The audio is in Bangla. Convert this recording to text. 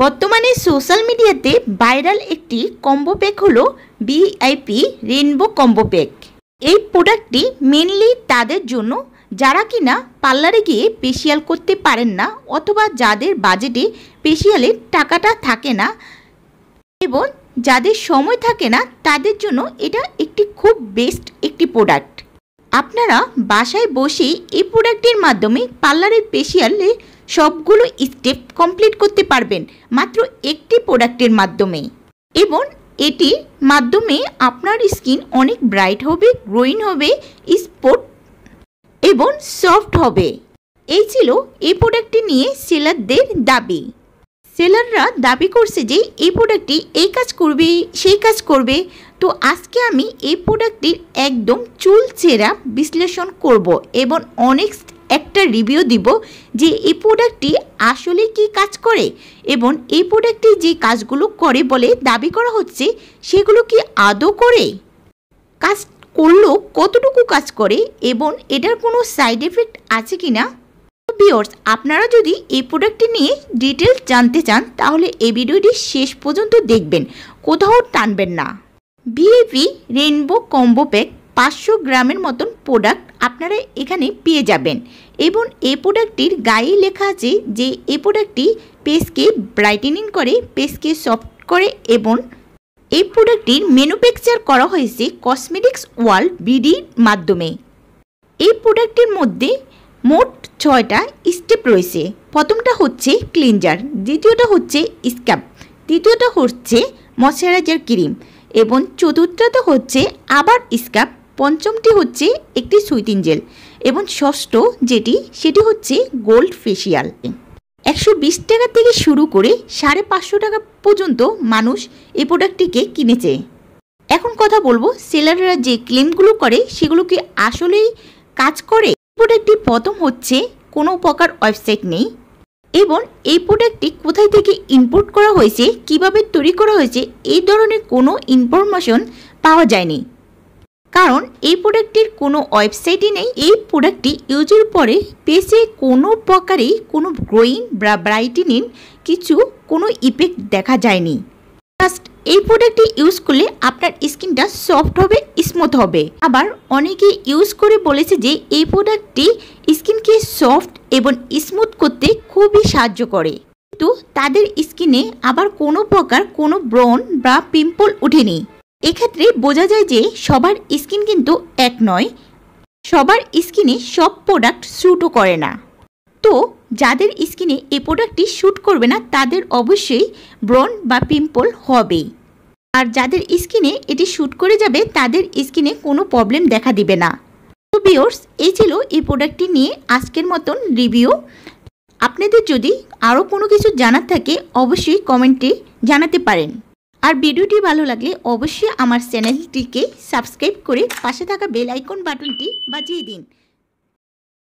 বর্তমানে সোশ্যাল মিডিয়াতে ভাইরাল একটি কম্বো প্যাক হলো ভিআইপি রেইনবো কম্বো প্যাক। এই প্রোডাক্টটি মেনলি তাদের জন্য যারা কিনা পার্লারে গিয়ে ফেসিয়াল করতে পারেন না অথবা যাদের বাজেটে ফেসিয়ালের টাকাটা থাকে না এবং যাদের সময় থাকে না তাদের জন্য এটা একটি খুব বেস্ট একটি প্রোডাক্ট। আপনারা বাসায় বসেই এই প্রোডাক্টের মাধ্যমে পার্লারের ফেসিয়ালে সবগুলো স্টেপ কমপ্লিট করতে পারবেন মাত্র একটি প্রোডাক্টের মাধ্যমে, এবং এটির মাধ্যমে আপনার স্কিন অনেক ব্রাইট হবে, গ্লোয়িং হবে, স্পট এবং সফট হবে। এই ছিল এই প্রোডাক্টটি নিয়ে সেলারদের দাবি। সেলাররা দাবি করছে যে এই প্রোডাক্টটি এই কাজ করবে সেই কাজ করবে। তো আজকে আমি এই প্রোডাক্টটির একদম চুলচেরা বিশ্লেষণ করব এবং অনেক একটা রিভিউ দিব যে এই প্রোডাক্টটি আসলে কি কাজ করে এবং এই প্রোডাক্টটি যে কাজগুলো করে বলে দাবি করা হচ্ছে সেগুলো কি আদৌ করে, কাজ করলেও কতটুকু কাজ করে এবং এটার কোনো সাইড এফেক্ট আছে কি না। ভিউয়ার্স, আপনারা যদি এই প্রোডাক্টটি নিয়ে ডিটেলস জানতে চান তাহলে এই ভিডিওটি শেষ পর্যন্ত দেখবেন, কোথাও টানবেন না। ভিআইপি রেইনবো কম্বো প্যাক 500 গ্রামের মতন প্রোডাক্ট আপনারা এখানে পেয়ে যাবেন এবং এই প্রোডাক্টটির গায়ে লেখা আছে যে এই প্রোডাক্টটি ফেসকে ব্রাইটেনিং করে, ফেসকে সফট করে এবং এই প্রোডাক্টটির ম্যানুফ্যাকচার করা হয়েছে কসমেটিক্স ওয়ার্ল্ড বিডির মাধ্যমে। এই প্রোডাক্টের মধ্যে মোট 6টা স্টেপ রয়েছে। প্রথমটা হচ্ছে ক্লিনজার, দ্বিতীয়টা হচ্ছে স্ক্রাব, তৃতীয়টা হচ্ছে ময়শ্চারাইজার ক্রিম এবং চতুর্থটা হচ্ছে আবার স্ক্রাব, পঞ্চমটি হচ্ছে একটি সুইটিং জেল এবং ষষ্ঠ সেটি হচ্ছে গোল্ড ফেসিয়াল। 120 টাকা থেকে শুরু করে 550 টাকা পর্যন্ত মানুষ এই প্রোডাক্টটিকে কিনেছে। এখন কথা বলবো সেলাররা যে ক্লেমগুলো করে সেগুলো কি আসলেই কাজ করে। প্রোডাক্টটি প্রথম হচ্ছে কোনো প্রকার ওয়েবসাইট নেই এবং এই প্রোডাক্টটি কোথায় থেকে ইম্পোর্ট করা হয়েছে, কিভাবে তৈরি করা হয়েছে এই ধরনের কোনো ইনফরমেশন পাওয়া যায়নি, কারণ এই প্রোডাক্টটির কোনো ওয়েবসাইটই নেই। এই প্রোডাক্টটি ইউজের পরে ফেসে কোনো প্রকারেই কোনো গ্লোয়িং বা ব্রাইটেনিং কোনো ইফেক্ট দেখা যায়নি। জাস্ট এই প্রোডাক্টটি ইউজ করলে আপনার স্কিনটা সফট হবে, স্মুথ হবে। আবার অনেকে ইউজ করে বলেছে যে এই প্রোডাক্টটি স্কিনকে সফট এবং স্মুথ করতে খুবই সাহায্য করে, কিন্তু তাদের স্কিনে আবার কোনো প্রকার কোনো ব্রণ বা পিম্পল ওঠেনি। এক্ষেত্রে বোঝা যায় যে সবার স্কিন কিন্তু এক নয়, সবার স্কিনে সব প্রোডাক্ট স্যুটও করে না। তো যাদের স্কিনে এই প্রোডাক্টটি স্যুট করবে না তাদের অবশ্যই ব্রণ বা পিম্পল হবে, আর যাদের স্কিনে এটি স্যুট করে যাবে তাদের স্কিনে কোনো প্রবলেম দেখা দিবে না। তো ভিউয়ার্স, এই ছিল এই প্রোডাক্টটি নিয়ে আজকের মতন রিভিউ। আপনাদের যদি আরও কোনো কিছু জানার থাকে অবশ্যই কমেন্টে জানাতে পারেন, আর ভিডিওটি ভালো লাগলে অবশ্যই আমার চ্যানেলটিকে সাবস্ক্রাইব করে পাশে থাকা বেল আইকন বাটনটি বাজিয়ে দিন